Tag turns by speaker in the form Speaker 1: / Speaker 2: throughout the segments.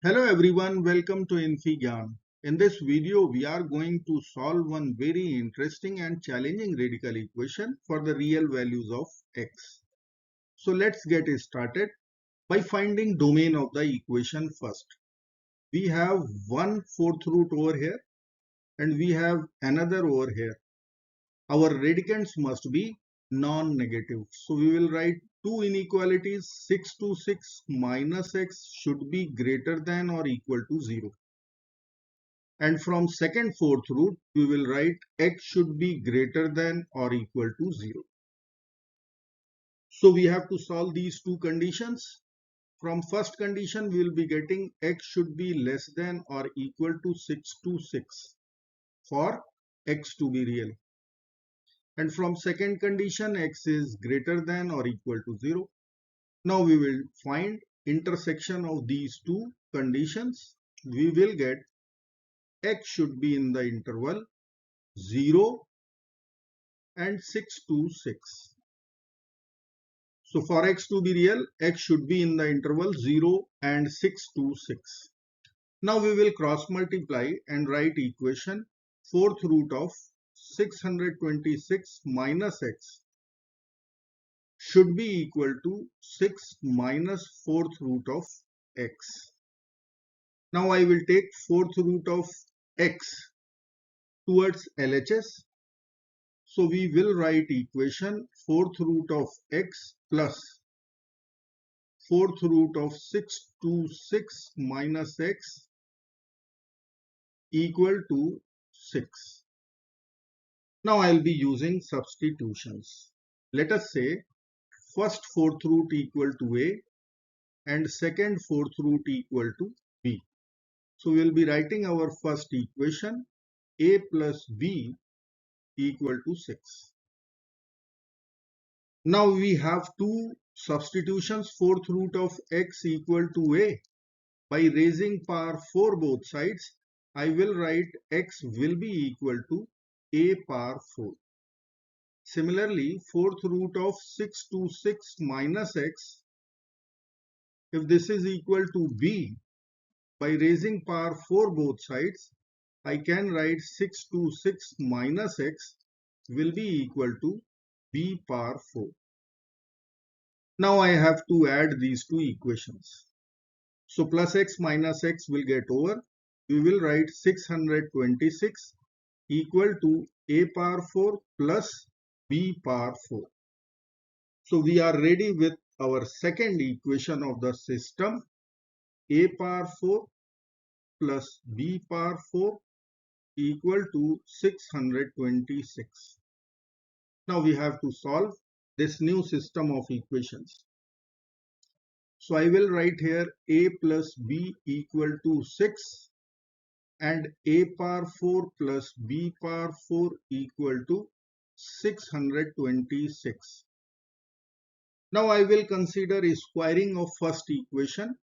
Speaker 1: Hello everyone, welcome to InfiGyan. In this video, we are going to solve one very interesting and challenging radical equation for the real values of x. So let's get started by finding domain of the equation first. We have one fourth root over here and we have another over here. Our radicands must be non-negative. So we will write two inequalities. 6 to 6 minus x should be greater than or equal to 0. And from second fourth root, we will write x should be greater than or equal to 0. So we have to solve these two conditions. From first condition, we will be getting x should be less than or equal to 6 to 6 for x to be real. And from second condition, x is greater than or equal to 0. Now we will find intersection of these two conditions. We will get x should be in the interval 0 and 6 to 6. So for x to be real, x should be in the interval 0 and 6 to 6. Now we will cross multiply and write equation fourth root of 626 minus x should be equal to 6 minus fourth root of x. Now I will take fourth root of x towards LHS. So we will write equation fourth root of x plus fourth root of 6 to 6 minus x equal to 6. Now I will be using substitutions. Let us say first fourth root equal to a and second fourth root equal to b. So we will be writing our first equation a plus b equal to 6. Now we have two substitutions, fourth root of x equal to a. By raising power 4 both sides, I will write x will be equal to a power 4. Similarly, fourth root of 6 to 6 minus x, if this is equal to b, by raising power 4 both sides, I can write 6 to 6 minus x will be equal to b power 4. Now I have to add these two equations. So plus x minus x will get over. We will write 626 equal to a power 4 plus b power 4. So we are ready with our second equation of the system, a power 4 plus b power 4 equal to 626. Now we have to solve this new system of equations. So I will write here a plus b equal to 6 and a power 4 plus b power 4 equal to 626. Now I will consider a squaring of first equation.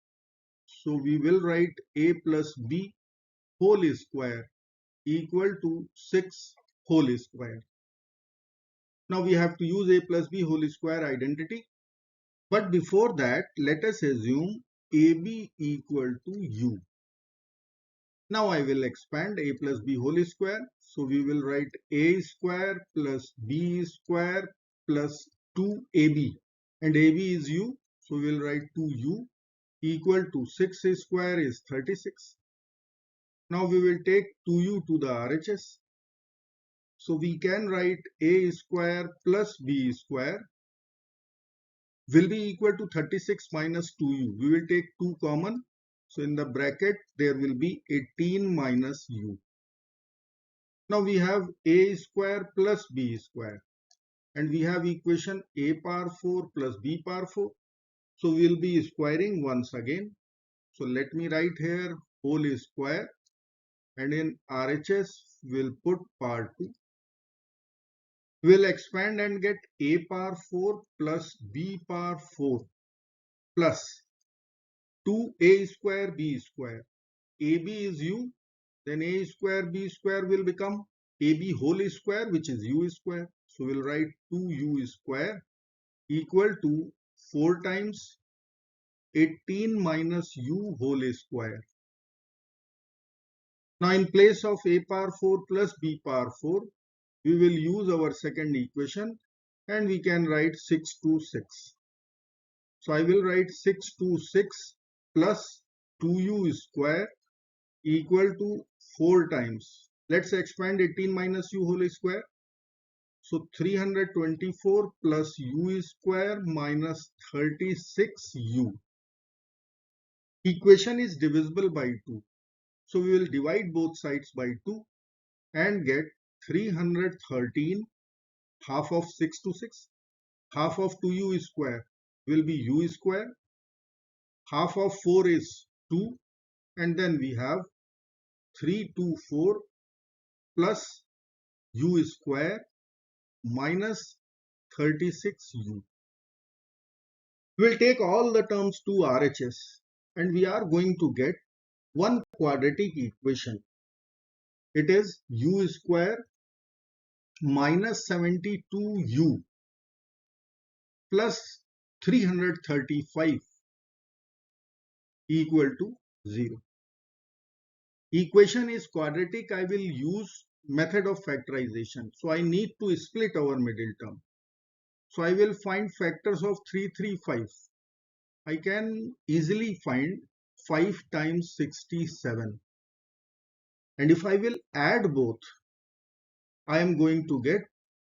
Speaker 1: So we will write a plus b whole square equal to 6 whole square. Now we have to use a plus b whole square identity. But before that, let us assume ab equal to u. Now I will expand a plus b whole square. So we will write a square plus b square plus 2ab. And ab is u. So we will write 2u equal to 6 square is 36. Now we will take 2u to the RHS. So we can write a square plus b square will be equal to 36 minus 2u. We will take 2 common. So in the bracket there will be 18 minus u. Now we have a square plus b square and we have equation a power 4 plus b power 4. So we will be squaring once again. So let me write here whole square and in RHS we'll put power 2. We'll expand and get a power 4 plus b power 4 plus 2a square b square. ab is u, then a square b square will become ab whole square, which is u square. So we'll write 2u square equal to 4 times 18 minus u whole square. Now in place of a power 4 plus b power 4, we will use our second equation and we can write 626. So I will write 626 plus 2u square equal to 4 times. Let's expand 18 minus u whole square. So 324 plus u square minus 36u. Equation is divisible by 2. So we will divide both sides by 2 and get 313 half of 626. Half of 2u square will be u square. Half of 4 is 2 and then we have 324 plus u square minus 36u. We will take all the terms to RHS and we are going to get one quadratic equation. It is u square minus 72u plus 335 equal to 0. Equation is quadratic. I will use method of factorization. So I need to split our middle term. So I will find factors of 335. I can easily find 5 times 67. And if I will add both, I am going to get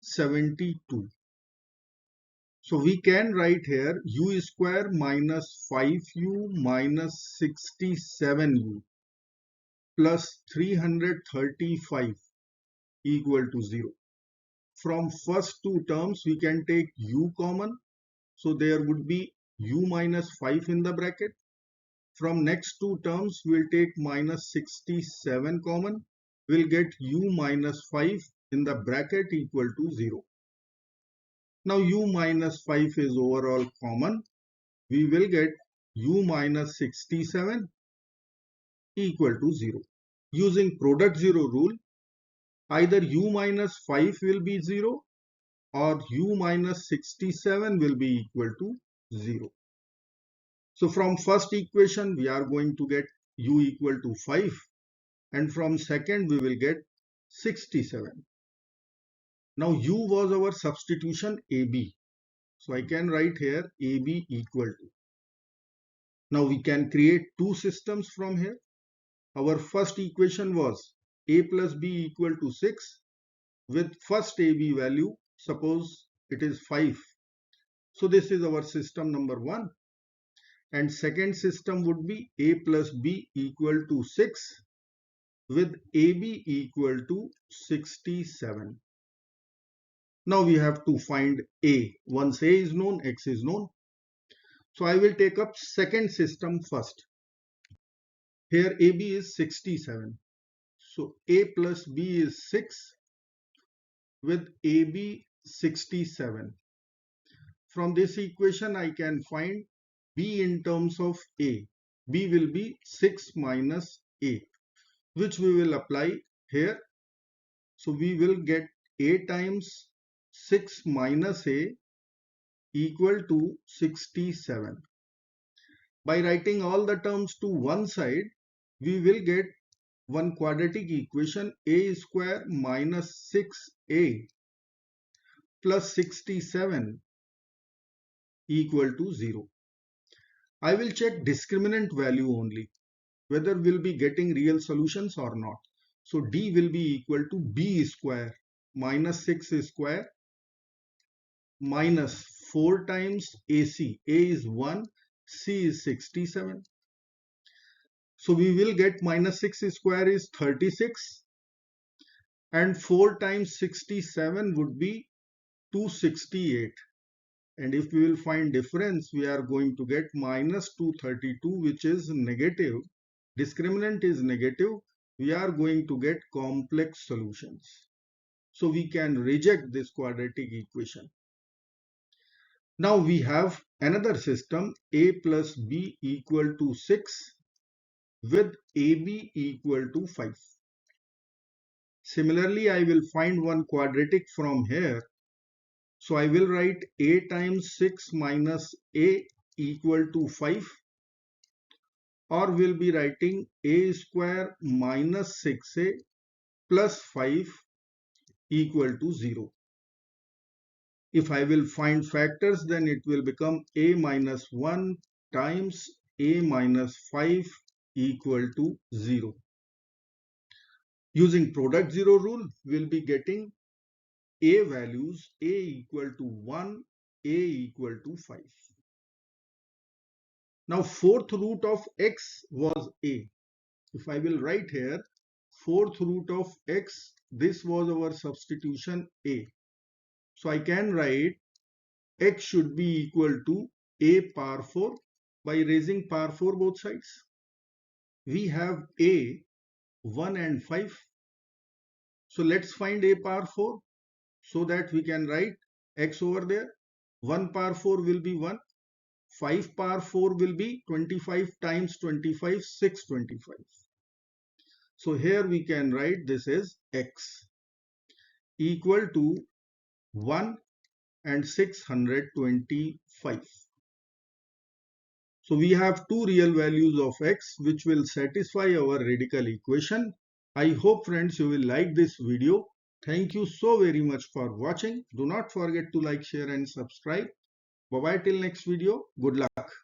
Speaker 1: 72. So we can write here u square minus 5u minus 67u plus 335 equal to 0. From first two terms we can take u common. So there would be u minus 5 in the bracket. From next two terms we will take minus 67 common. We will get u minus 5 in the bracket equal to 0. Now u minus 5 is overall common. We will get u minus 67 equal to 0. Using product 0 rule, either u minus 5 will be 0 or u minus 67 will be equal to 0. So from first equation we are going to get u equal to 5 and from second we will get 67. Now u was our substitution AB. So I can write here AB equal to. Now we can create two systems from here. Our first equation was a plus b equal to 6 with first AB value, suppose it is 5. So this is our system number 1. And second system would be a plus b equal to 6 with AB equal to 67. Now we have to find a. Once a is known, x is known. So I will take up second system first. Here AB is 67. So a plus b is 6 with AB 67. From this equation I can find b in terms of a. B will be 6 minus a, which we will apply here. So we will get a times 6 minus a equal to 67. By writing all the terms to one side, we will get one quadratic equation, a square minus 6a plus 67 equal to 0. I will check discriminant value only, whether we'll be getting real solutions or not. So d will be equal to b square minus 6 square minus 4 times AC. A is 1, C is 67. So we will get minus 6 square is 36 and 4 times 67 would be 268. And if we will find difference, we are going to get minus 232, which is negative. Discriminant is negative. We are going to get complex solutions. So we can reject this quadratic equation. Now we have another system, a plus b equal to 6 with AB equal to 5. Similarly, I will find one quadratic from here. So I will write a times 6 minus a equal to 5. or we'll be writing a square minus 6a plus 5 equal to 0. If I will find factors, then it will become a minus 1 times a minus 5 equal to 0. Using product zero rule, we'll be getting a values a equal to 1, a equal to 5. Now fourth root of x was a. If I will write here fourth root of x, this was our substitution a. So I can write x should be equal to a power 4 by raising power 4 both sides. We have a 1 and 5. So let's find a power 4 so that we can write x over there. 1 power 4 will be 1. 5 power 4 will be 25 times 25, 625. So here we can write this as x equal to 1 and 625. So we have two real values of x which will satisfy our radical equation. I hope friends you will like this video. Thank you so very much for watching. Do not forget to like, share and subscribe. Bye bye till next video. Good luck.